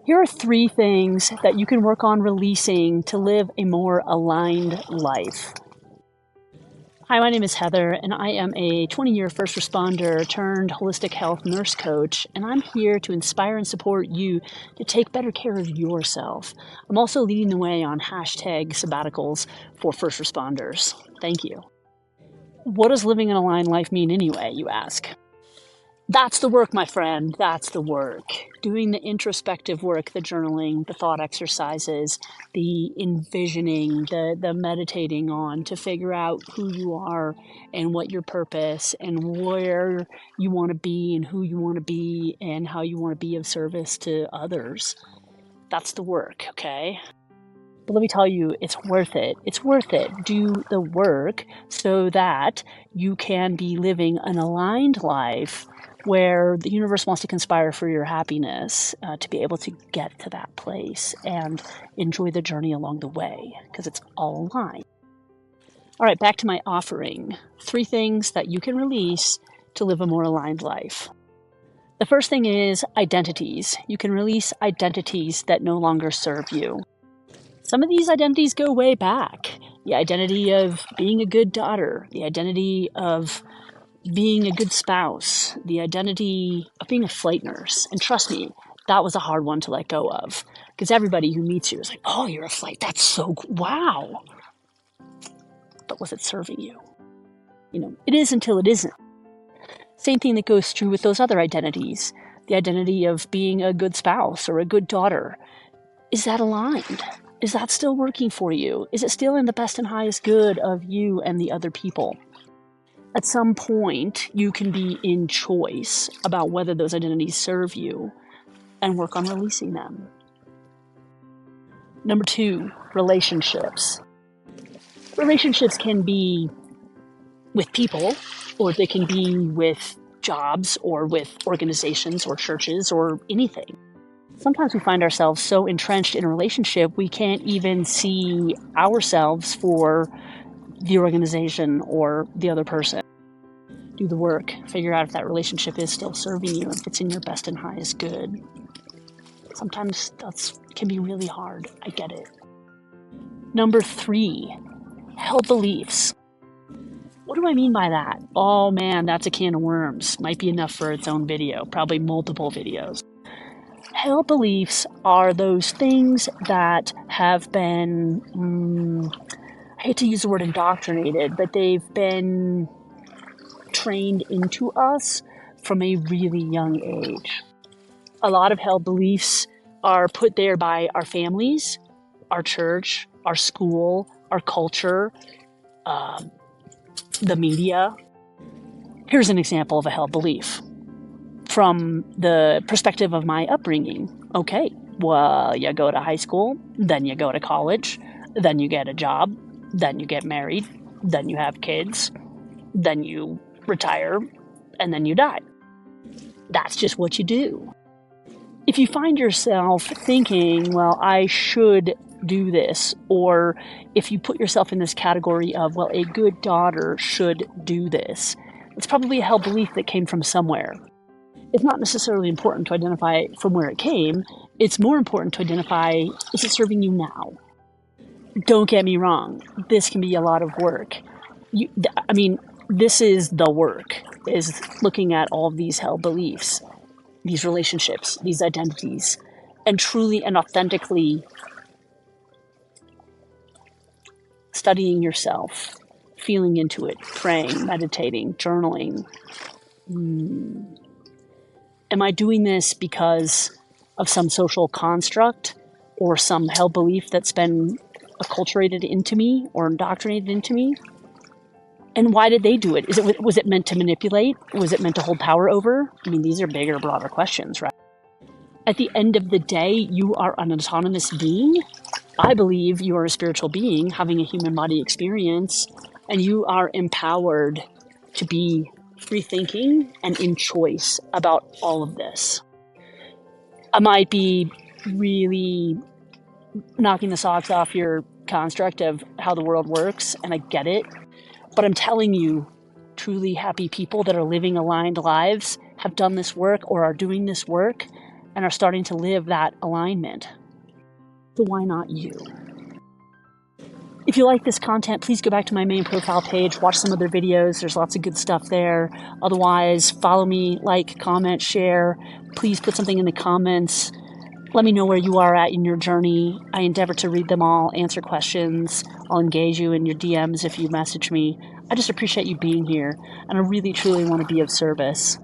Here are 3 things that you can work on releasing to live a more aligned life. Hi, my name is Heather, and I am a 20-year first responder turned holistic health nurse coach, and I'm here to inspire and support you to take better care of yourself. I'm also leading the way on #sabbaticals for first responders. Thank you. What does living an aligned life mean anyway, you ask? That's the work, my friend. That's the work. Doing the introspective work, the journaling, the thought exercises, the envisioning, the meditating on to figure out who you are and what your purpose and where you want to be and who you want to be and how you want to be of service to others. That's the work, okay? But let me tell you, it's worth it. It's worth it. Do the work so that you can be living an aligned life where the universe wants to conspire for your happiness, to be able to get to that place and enjoy the journey along the way, because it's all aligned. All right, back to my offering. 3 things that you can release to live a more aligned life. The first thing is identities. You can release identities that no longer serve you. Some of these identities go way back. The identity of being a good daughter, the identity of being a good spouse, the identity of being a flight nurse. And trust me, that was a hard one to let go of, because everybody who meets you is like, oh, you're a flight. That's so, wow. But was it serving you? It is until it isn't. Same thing that goes true with those other identities. The identity of being a good spouse or a good daughter. Is that aligned? Is that still working for you? Is it still in the best and highest good of you and the other people? At some point, you can be in choice about whether those identities serve you and work on releasing them. Number 2, relationships. Relationships can be with people, or they can be with jobs, or with organizations, or churches, or anything. Sometimes we find ourselves so entrenched in a relationship, we can't even see ourselves for the organization or the other person. Do the work. Figure out if that relationship is still serving you, if it's in your best and highest good. Sometimes that can be really hard. I get it. Number 3, held beliefs. What do I mean by that? Oh man, that's a can of worms. Might be enough for its own video, probably multiple videos. Held beliefs are those things that have been, I hate to use the word indoctrinated, but they've been trained into us from a really young age. A lot of held beliefs are put there by our families, our church, our school, our culture, the media. Here's an example of a held belief from the perspective of my upbringing. Okay, well, you go to high school, then you go to college, then you get a job, then you get married, then you have kids, then you retire, and then you die. That's just what you do. If you find yourself thinking, well, I should do this, or if you put yourself in this category of, well, a good daughter should do this, it's probably a held belief that came from somewhere. It's not necessarily important to identify from where it came. It's more important to identify, is it serving you now? Don't get me wrong. This can be a lot of work. This is the work, is looking at all of these held beliefs, these relationships, these identities, and truly and authentically studying yourself, feeling into it, praying, meditating, journaling. Am I doing this because of some social construct or some held belief that's been acculturated into me or indoctrinated into me? And why did they do it? Was it meant to manipulate? Was it meant to hold power over? These are bigger, broader questions, right? At the end of the day, you are an autonomous being. I believe you are a spiritual being having a human body experience, and you are empowered to be free thinking and in choice about all of this. I might be really knocking the socks off your construct of how the world works, and I get it. But I'm telling you, truly happy people that are living aligned lives have done this work or are doing this work, and are starting to live that alignment. So why not you? If you like this content, please go back to my main profile page, watch some other videos. There's lots of good stuff there. Otherwise, follow me, like, comment, share. Please put something in the comments. Let me know where you are at in your journey. I endeavor to read them all, answer questions. I'll engage you in your DMs if you message me. I just appreciate you being here, and I really, truly want to be of service.